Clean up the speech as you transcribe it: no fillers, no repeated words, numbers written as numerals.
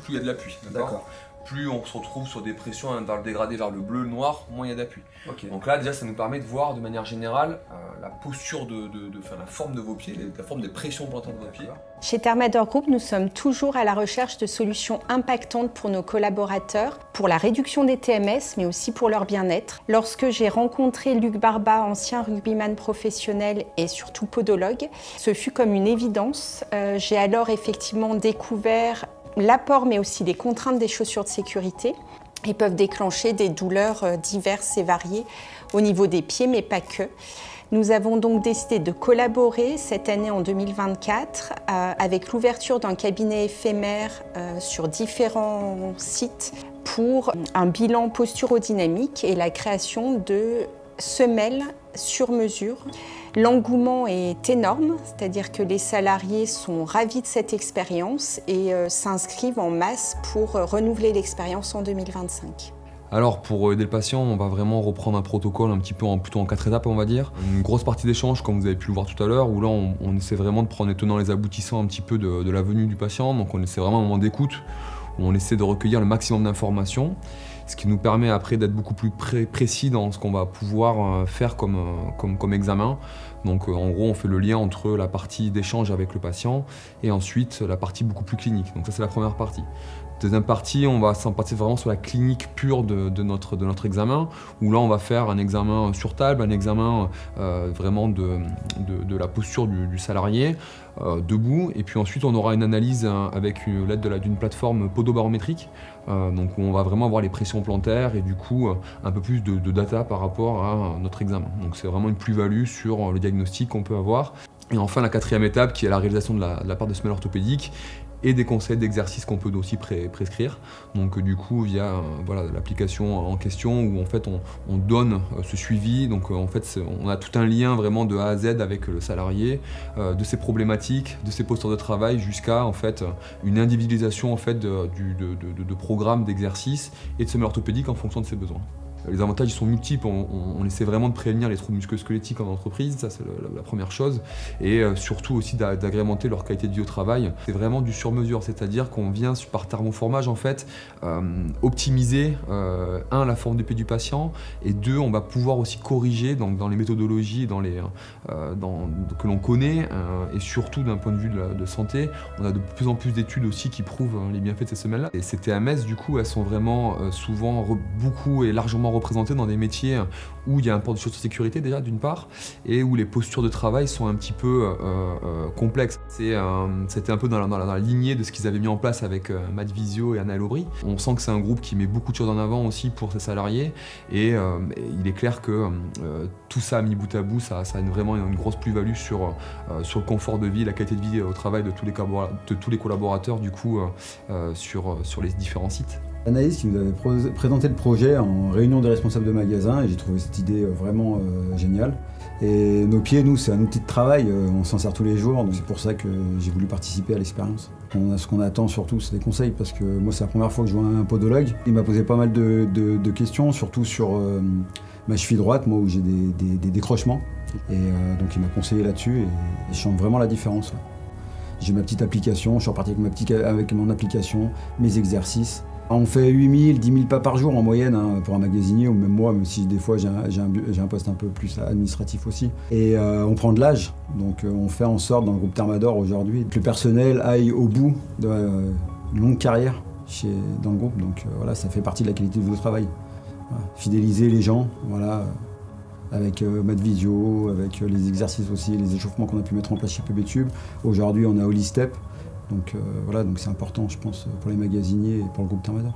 plus il y a de l'appui. D'accord. Plus on se retrouve sur des pressions dans le dégradé vers le bleu, le noir, moins il y a d'appui. Okay. Donc là déjà ça nous permet de voir de manière générale la posture la forme de vos pieds, la forme des pressions plantantes de vos pieds. Chez Thermador Group, nous sommes toujours à la recherche de solutions impactantes pour nos collaborateurs, pour la réduction des TMS, mais aussi pour leur bien-être. Lorsque j'ai rencontré Luc Barba, ancien rugbyman professionnel et surtout podologue, ce fut comme une évidence. J'ai alors effectivement découvert l'apport mais aussi les contraintes des chaussures de sécurité et peuvent déclencher des douleurs diverses et variées au niveau des pieds mais pas que. Nous avons donc décidé de collaborer cette année en 2024 avec l'ouverture d'un cabinet éphémère sur différents sites pour un bilan posturodynamique et la création de semelles sur mesure. L'engouement est énorme, c'est-à-dire que les salariés sont ravis de cette expérience et s'inscrivent en masse pour renouveler l'expérience en 2025. Alors pour aider le patient, on va vraiment reprendre un protocole un petit peu plutôt en 4 étapes on va dire. Une grosse partie d'échange comme vous avez pu le voir tout à l'heure, où là on essaie vraiment de prendre les tenants et les aboutissants un petit peu de la venue du patient, donc on essaie vraiment un moment d'écoute, où on essaie de recueillir le maximum d'informations, ce qui nous permet après d'être beaucoup plus précis dans ce qu'on va pouvoir faire comme examen. Donc en gros on fait le lien entre la partie d'échange avec le patient et ensuite la partie beaucoup plus clinique, donc ça c'est la première partie. Deuxième partie, on va s'empasser vraiment sur la clinique pure de notre examen, où là on va faire un examen sur table, un examen vraiment de la posture du salarié, debout, et puis ensuite on aura une analyse avec l'aide d'une plateforme podobarométrique, donc où on va vraiment avoir les pressions plantaires et du coup un peu plus de data par rapport à notre examen. Donc c'est vraiment une plus-value sur le diagnostic qu'on peut avoir. Et enfin la quatrième étape qui est la réalisation de la part de semelles orthopédiques et des conseils d'exercice qu'on peut aussi prescrire. Donc du coup via l'application en question où en fait on donne ce suivi, donc en fait on a tout un lien vraiment de A à Z avec le salarié, de ses problématiques, de ses postures de travail jusqu'à en fait une individualisation en fait de programmes d'exercice et de semelles orthopédiques en fonction de ses besoins. Les avantages ils sont multiples, on essaie vraiment de prévenir les troubles musculo-squelettiques en entreprise, ça c'est la première chose, et surtout aussi d'agrémenter leur qualité de vie au travail. C'est vraiment du sur-mesure, c'est-à-dire qu'on vient par thermoformage en fait optimiser la forme de pied du patient, et deux, on va pouvoir aussi corriger donc, dans les méthodologies que l'on connaît, et surtout d'un point de vue de santé, on a de plus en plus d'études aussi qui prouvent les bienfaits de ces semelles-là. Et ces TMS du coup elles sont vraiment souvent beaucoup et largement représentées dans des métiers où il y a un port de chaussures de sécurité déjà d'une part, et où les postures de travail sont un petit peu complexes. C'était un peu dans la lignée de ce qu'ils avaient mis en place avec Matt Visio et Anna Aubry. On sent que c'est un groupe qui met beaucoup de choses en avant aussi pour ses salariés, et il est clair que tout ça mis bout à bout, ça a vraiment une grosse plus-value sur le confort de vie, la qualité de vie au travail de tous les collaborateurs du coup sur les différents sites. Anaïs qui nous avait présenté le projet en réunion des responsables de magasin, et j'ai trouvé cette idée vraiment géniale. Et nos pieds, nous, c'est un outil de travail, on s'en sert tous les jours, donc c'est pour ça que j'ai voulu participer à l'expérience. Ce qu'on attend surtout, c'est des conseils, parce que moi, c'est la première fois que je vois un podologue. Il m'a posé pas mal de questions, surtout sur ma cheville droite, moi, où j'ai des décrochements. Et donc il m'a conseillé là-dessus, et je sens vraiment la différence. J'ai ma petite application, je suis reparti avec mon application, mes exercices. On fait 8000, 10 000 pas par jour en moyenne pour un magasinier, ou même moi, même si des fois j'ai un poste un peu plus administratif aussi. Et on prend de l'âge, donc on fait en sorte dans le groupe Thermador aujourd'hui que le personnel aille au bout d'une longue carrière dans le groupe. Donc voilà, ça fait partie de la qualité de votre travail. Voilà. Fidéliser les gens, voilà, avec Matt Visio, avec les exercices aussi, les échauffements qu'on a pu mettre en place chez PBTube. Aujourd'hui on a Holistep. Donc voilà, donc c'est important je pense pour les magasiniers et pour le groupe Thermador.